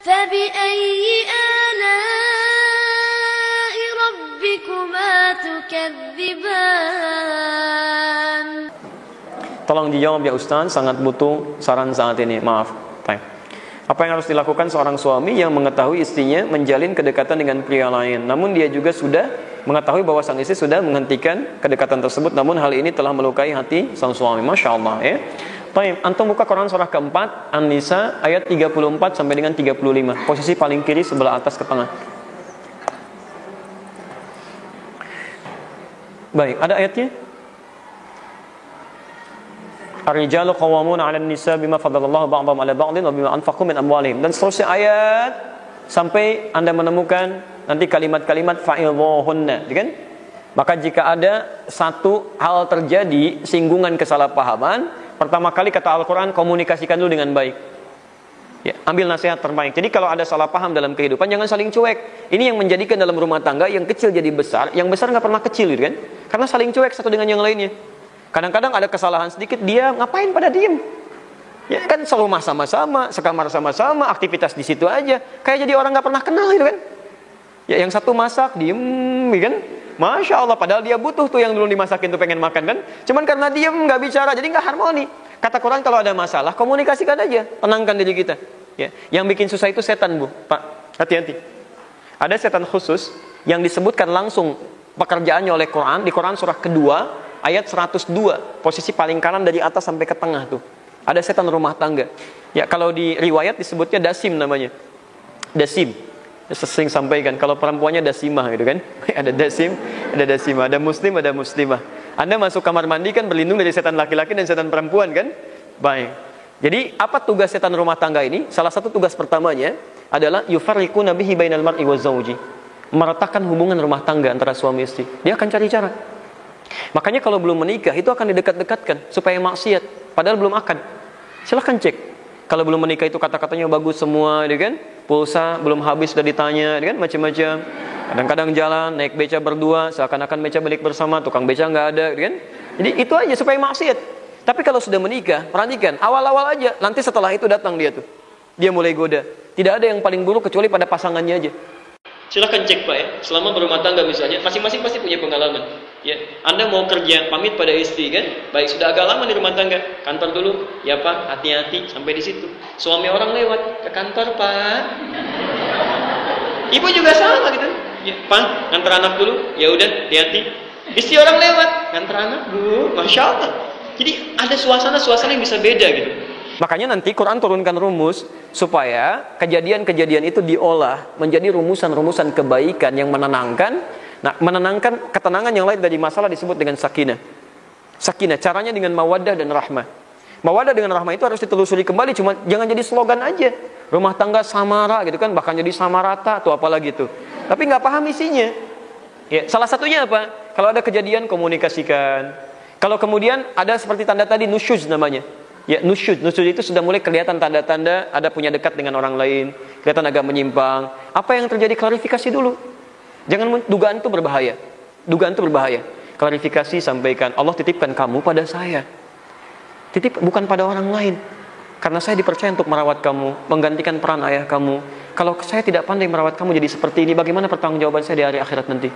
فبأي آلاء ربكما تكذبان. Tolong dijawab ya Ustaz, sangat butuh saran saat ini. Maaf. Baik. Apa yang harus dilakukan seorang suami yang mengetahui istrinya menjalin kedekatan dengan pria lain, namun dia juga sudah mengetahui bahwa sang istri sudah menghentikan kedekatan tersebut, namun hal ini telah melukai hati sang suami. Masya Allah ya. Baik, antum buka Quran surah keempat An-Nisa ayat 34 sampai dengan 35. Posisi paling kiri sebelah atas ke tengah. Baik, ada ayatnya? Ar-rijalu qawwamuna 'alan nisa bima faddalallahu ba'dahum 'ala ba'din wa bima anfaqu min amwalihim, dan seterusnya ayat sampai Anda menemukan nanti kalimat-kalimat fa'idhuhunna, kan? Maka jika ada satu hal terjadi singgungan kesalahpahaman, pertama kali kata Al-Qur'an komunikasikan dulu dengan baik. Ya, ambil nasihat terbaik. Jadi kalau ada salah paham dalam kehidupan jangan saling cuek. Ini yang menjadikan dalam rumah tangga yang kecil jadi besar, yang besar nggak pernah kecil, gitu kan? Karena saling cuek satu dengan yang lainnya. Kadang-kadang ada kesalahan sedikit, dia ngapain pada diem? Ya kan selalu rumah sama-sama, sekamar sama-sama, aktivitas di situ aja. Kayak jadi orang nggak pernah kenal itu kan? Ya yang satu masak diem, kan? Masya Allah, padahal dia butuh tuh yang dulu dimasakin tuh pengen makan kan? Cuman karena diem nggak bicara, jadi nggak harmoni. Kata Quran kalau ada masalah komunikasikan aja, tenangkan diri kita. Ya, yang bikin susah itu setan bu, Pak, hati-hati. Ada setan khusus yang disebutkan langsung pekerjaannya oleh Quran di Quran surah kedua. Ayat 102, posisi paling kanan dari atas sampai ke tengah tuh. Ada setan rumah tangga. Ya, kalau di riwayat disebutnya dasim namanya. Dasim. Sering sampaikan kalau perempuannya dasimah gitu kan. Ada dasim, ada dasimah, ada muslim, ada muslimah. Anda masuk kamar mandi kan berlindung dari setan laki-laki dan setan perempuan kan? Baik. Jadi, apa tugas setan rumah tangga ini? Salah satu tugas pertamanya adalah yufarriquna bihi bainal mar'i wazauji. Meratakan hubungan rumah tangga antara suami istri. Dia akan cari cara. Makanya kalau belum menikah itu akan didekat-dekatkan supaya maksiat, padahal belum akan. Silahkan cek. Kalau belum menikah itu kata-katanya bagus semua, kan? Pulsa belum habis sudah ditanya, kan? Macam-macam. Kadang-kadang jalan naik beca berdua, seakan-akan beca balik bersama, tukang beca nggak ada, kan? Jadi itu aja supaya maksiat. Tapi kalau sudah menikah, perhatikan, awal-awal aja, nanti setelah itu datang dia tuh. Dia mulai goda. Tidak ada yang paling buruk kecuali pada pasangannya aja. Silahkan cek Pak ya, selama berumah tangga misalnya, masing-masing pasti punya pengalaman. Ya, Anda mau kerja pamit pada istri kan, baik sudah agak lama di rumah tangga, kantor dulu, ya Pak, hati-hati sampai di situ. Suami orang lewat ke kantor Pak, ibu juga sama gitu, ya Pak, ngantar anak dulu, ya udah, hati-hati. Istri orang lewat, ngantar anak Bu, masya Allah. Jadi ada suasana-suasana yang bisa beda gitu. Makanya nanti Quran turunkan rumus supaya kejadian-kejadian itu diolah menjadi rumusan-rumusan kebaikan yang menenangkan. Nah, menenangkan ketenangan yang lain dari masalah disebut dengan sakinah. Sakinah caranya dengan mawaddah dan rahmah. Mawaddah dengan rahmah itu harus ditelusuri kembali, cuma jangan jadi slogan aja. Rumah tangga samara gitu kan, bahkan jadi samarata atau apalagi itu. Tapi nggak paham isinya. Ya, salah satunya apa? Kalau ada kejadian komunikasikan. Kalau kemudian ada seperti tanda tadi nusyuz namanya. Ya, nusyud itu sudah mulai kelihatan tanda-tanda ada punya dekat dengan orang lain, kelihatan agak menyimpang. Apa yang terjadi klarifikasi dulu. Jangan dugaan itu berbahaya. Dugaan itu berbahaya. Klarifikasi sampaikan, Allah titipkan kamu pada saya. Titip bukan pada orang lain. Karena saya dipercaya untuk merawat kamu, menggantikan peran ayah kamu. Kalau saya tidak pandai merawat kamu jadi seperti ini, bagaimana pertanggungjawaban saya di hari akhirat nanti?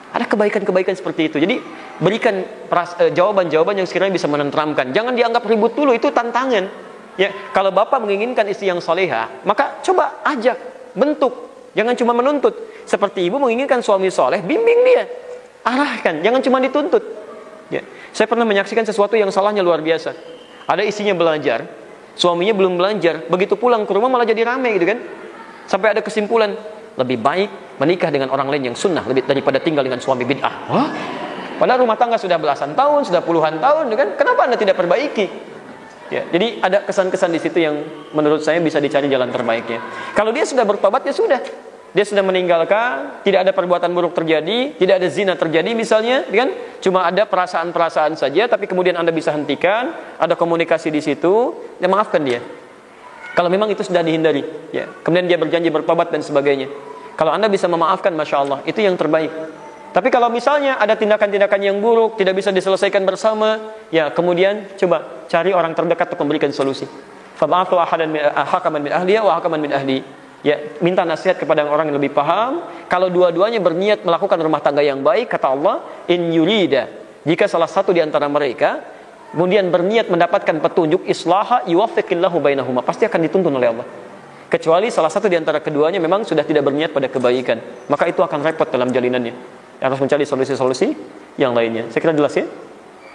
Ada kebaikan-kebaikan seperti itu. Jadi berikan jawaban-jawaban yang sekiranya bisa menenteramkan. Jangan dianggap ribut dulu, itu tantangan. Ya, kalau bapak menginginkan istri yang salehah, maka coba ajak, bentuk. Jangan cuma menuntut. Seperti ibu menginginkan suami soleh, bimbing dia, arahkan. Jangan cuma dituntut. Ya, saya pernah menyaksikan sesuatu yang salahnya luar biasa. Ada istrinya belajar, suaminya belum belajar. Begitu pulang ke rumah malah jadi rame gitu kan. Sampai ada kesimpulan, lebih baik menikah dengan orang lain yang sunnah lebih daripada tinggal dengan suami bid'ah. Wah, padahal rumah tangga sudah belasan tahun, sudah puluhan tahun, kan? Kenapa Anda tidak perbaiki? Ya, jadi ada kesan-kesan di situ yang menurut saya bisa dicari jalan terbaiknya. Kalau dia sudah bertobat, ya sudah. Dia sudah meninggalkan, tidak ada perbuatan buruk terjadi, tidak ada zina terjadi misalnya, kan? Cuma ada perasaan-perasaan saja, tapi kemudian Anda bisa hentikan, ada komunikasi di situ, ya maafkan dia. Kalau memang itu sudah dihindari, ya. Kemudian dia berjanji bertobat dan sebagainya. Kalau Anda bisa memaafkan, masya Allah, itu yang terbaik. Tapi kalau misalnya ada tindakan-tindakan yang buruk, tidak bisa diselesaikan bersama, ya kemudian coba cari orang terdekat untuk memberikan solusi. Fab'athu hakaman min ahliya wa hakaman min ahli. Ya, minta nasihat kepada orang yang lebih paham. Kalau dua-duanya berniat melakukan rumah tangga yang baik, kata Allah, in yurida, jika salah satu di antara mereka kemudian berniat mendapatkan petunjuk, islaha yuwaffiqillahu bainahuma, pasti akan dituntun oleh Allah. Kecuali salah satu di antara keduanya memang sudah tidak berniat pada kebaikan, maka itu akan repot dalam jalinannya. Harus mencari solusi-solusi yang lainnya. Saya kira jelas ya.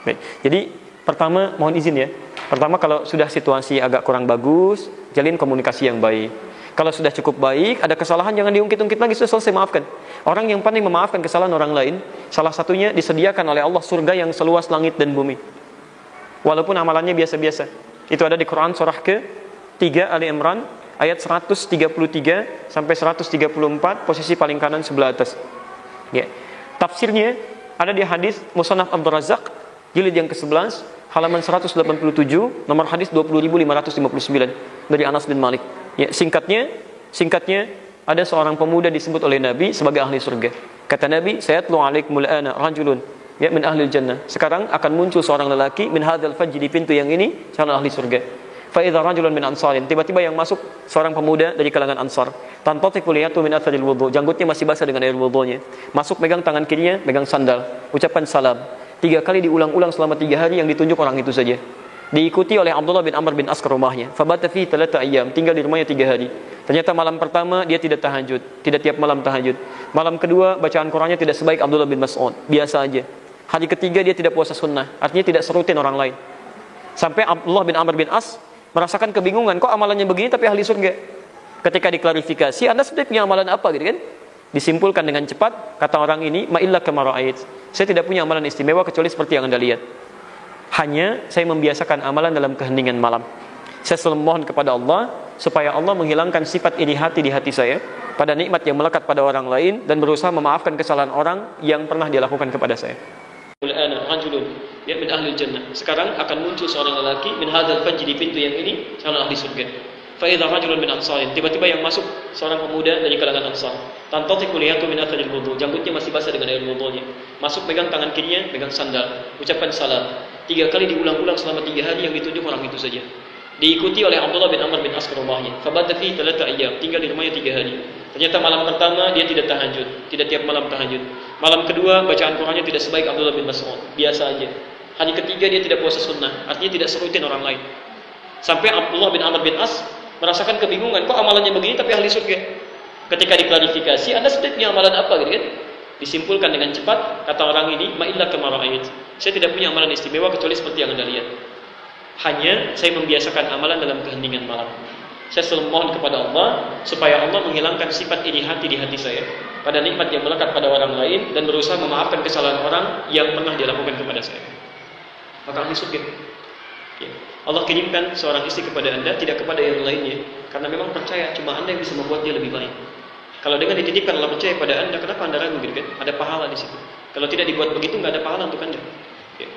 Baik. Jadi pertama, mohon izin ya. Pertama, kalau sudah situasi agak kurang bagus, jalin komunikasi yang baik. Kalau sudah cukup baik, ada kesalahan jangan diungkit-ungkit lagi, sudah selesai, maafkan. Orang yang pandai memaafkan kesalahan orang lain, salah satunya disediakan oleh Allah surga yang seluas langit dan bumi. Walaupun amalannya biasa-biasa. Itu ada di Quran surah ke-3 Ali Imran ayat 133 sampai 134, posisi paling kanan sebelah atas. Ya. Tafsirnya ada di hadis Musannaf Abdul Razzaq jilid yang ke-11 halaman 187, nomor hadis 20559 dari Anas bin Malik. Ya, singkatnya ada seorang pemuda disebut oleh Nabi sebagai ahli surga. Kata Nabi, sayatlu alaikumul ana rajulun ya min ahli jannah. Sekarang akan muncul seorang lelaki min hadzal fajr, di pintu yang ini, calon ahli surga. Fa idza rajulun min ansarin, tiba-tiba yang masuk seorang pemuda dari kalangan Ansar. Tantatiful yatu min atharil wudu, janggutnya masih basah dengan air wudunya. Masuk megang tangan kirinya, megang sandal, ucapan salam. 3 kali diulang-ulang selama 3 hari, yang ditunjuk orang itu saja. Diikuti oleh Abdullah bin Amr bin As ke rumahnya. Fabata fi 3 ayyam, tinggal di rumahnya 3 hari. Ternyata malam pertama dia tidak tahajud, tidak tiap malam tahajud. Malam kedua bacaan Qur'annya tidak sebaik Abdullah bin Mas'ud, biasa aja. Hari ketiga dia tidak puasa sunnah, artinya tidak serutin orang lain. Sampai Abdullah bin Amr bin As merasakan kebingungan, kok amalannya begini tapi ahli surga. Ketika diklarifikasi, Anda sebenarnya punya amalan apa gitu kan? Disimpulkan dengan cepat, kata orang ini, ma illa kama ra'ait. Saya tidak punya amalan istimewa kecuali seperti yang Anda lihat. Hanya saya membiasakan amalan dalam keheningan malam. Saya selalu mohon kepada Allah supaya Allah menghilangkan sifat iri hati di hati saya pada nikmat yang melekat pada orang lain, dan berusaha memaafkan kesalahan orang yang pernah dia lakukan kepada saya. Ya min ahli jannah. Sekarang akan muncul seorang lelaki min hadzal fajr, di pintu yang ini, calon ahli surga. Fa idza rajulun min ansarin, tiba-tiba yang masuk seorang pemuda dari kalangan Ansar. Tantatiqul yatu min atharil wudu, janggutnya masih basah dengan air wudunya. Masuk megang tangan kirinya, megang sandal, ucapan salam. 3 kali diulang-ulang selama 3 hari, yang ditunjuk orang itu saja. Diikuti oleh Abdullah bin Amr bin As ke rumahnya. Fabata fi 3 ayyam, tinggal di rumahnya 3 hari. Ternyata malam pertama dia tidak tahajud, tidak tiap malam tahajud. Malam kedua bacaan Qur'annya tidak sebaik Abdullah bin Mas'ud, biasa aja. Hari ketiga dia tidak puasa sunnah, artinya tidak serutin orang lain. Sampai Abdullah bin Amr bin As merasakan kebingungan, kok amalannya begini tapi ahli surga. Ketika diklarifikasi, Anda sebenarnya punya amalan apa gitu kan? Disimpulkan dengan cepat, kata orang ini, ma illa kama ra'ait. Saya tidak punya amalan istimewa kecuali seperti yang Anda lihat. Hanya saya membiasakan amalan dalam keheningan malam. Saya selalu mohon kepada Allah supaya Allah menghilangkan sifat iri hati di hati saya pada nikmat yang melekat pada orang lain, dan berusaha memaafkan kesalahan orang yang pernah dia lakukan kepada saya. Maka ahli surga. Ya. Allah kirimkan seorang istri kepada Anda, tidak kepada yang lainnya, karena memang percaya cuma Anda yang bisa membuat dia lebih baik. Kalau dengan dititipkan Allah percaya pada Anda, kenapa Anda ragu gitu kan? Ada pahala di situ. Kalau tidak dibuat begitu, nggak ada pahala untuk Anda. Ya.